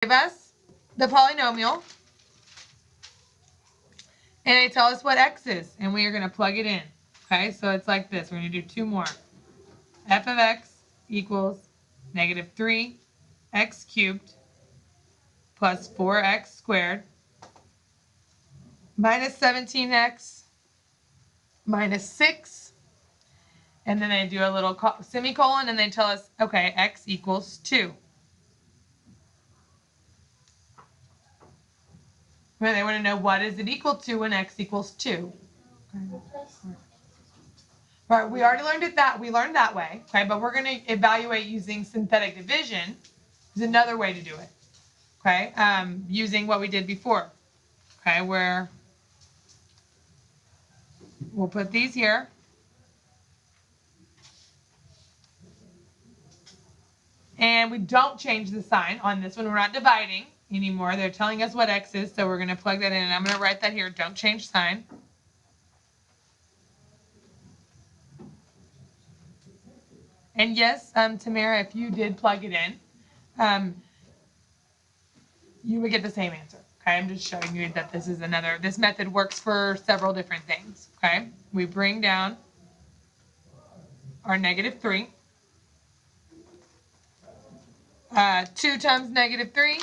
Give us the polynomial, and they tell us what x is, and we are going to plug it in. Okay, so it's like this. We're going to do two more. F of x equals negative 3x cubed plus 4x squared minus 17x minus 6. And then they do a little semicolon, and they tell us, okay, x equals 2. And they want to know what is it equal to when x equals 2. Right, we already learned we learned that way, okay, but we're going to evaluate using synthetic division. Is another way to do it, okay, using what we did before, okay, where we'll put these here. And we don't change the sign on this one. We're not dividing anymore. They're telling us what x is, so we're going to plug that in, and I'm going to write that here. Don't change sign. And yes, Tamara, if you did plug it in, you would get the same answer. Okay, I'm just showing you that this method works for several different things. Okay, we bring down our negative 3. 2 times negative 3,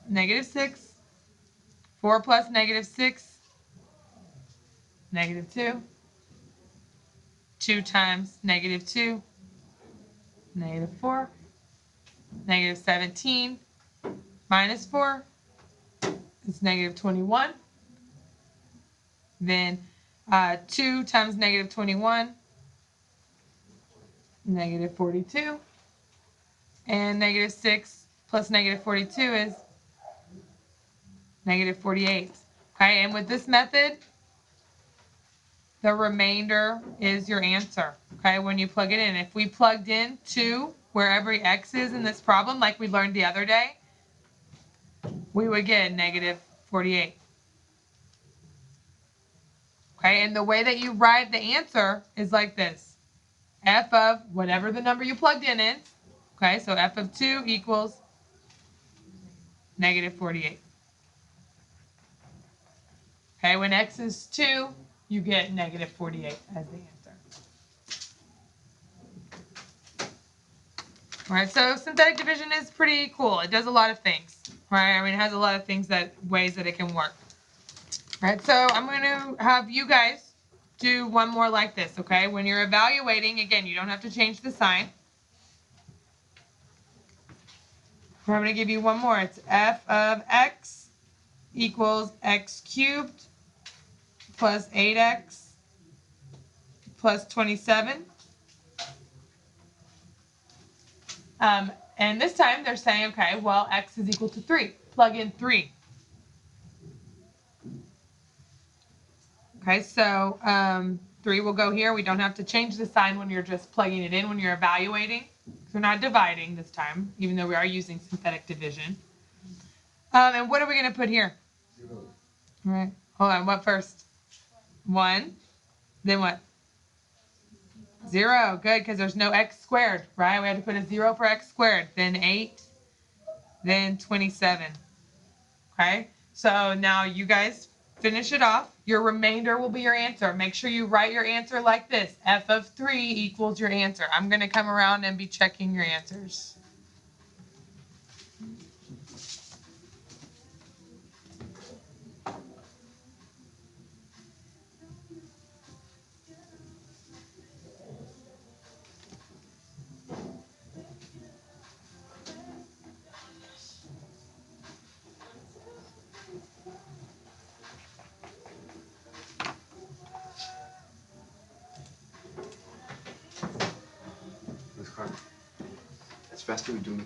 negative 6. 4 plus negative 6, negative 2. 2 times negative 2, negative 4. Negative 17 minus 4 is negative 21. Then 2 times negative 21, negative 42. And negative 6 plus negative 42 is negative 48. Okay, and with this method, the remainder is your answer. Okay, when you plug it in. If we plugged in 2 where every x is in this problem, like we learned the other day, we would get negative 48. Okay, and the way that you write the answer is like this. F of whatever the number you plugged in is. Okay, so f of 2 equals negative 48. Okay, when x is 2, you get negative 48 as the answer. All right, so synthetic division is pretty cool. It does a lot of things, right? I mean, it has a lot of ways that it can work. All right, so I'm going to have you guys do one more like this, okay? When you're evaluating, again, you don't have to change the sign. I'm going to give you one more. It's f of x equals x cubed plus 8x plus 27. And this time they're saying, okay, well, x is equal to 3. Plug in 3. Okay, so 3 will go here. We don't have to change the sign when you're just plugging it in when you're evaluating. We're not dividing this time, even though we are using synthetic division. And what are we going to put here? 0. All right, hold on. What first? 1. Then what? 0. Good, because there's no x squared, right? We have to put a 0 for x squared. Then 8. Then 27. Okay, so now you guys finish it off. Your remainder will be your answer. Make sure you write your answer like this. F of 3 equals your answer. I'm going to come around and be checking your answers. As fast as we doing the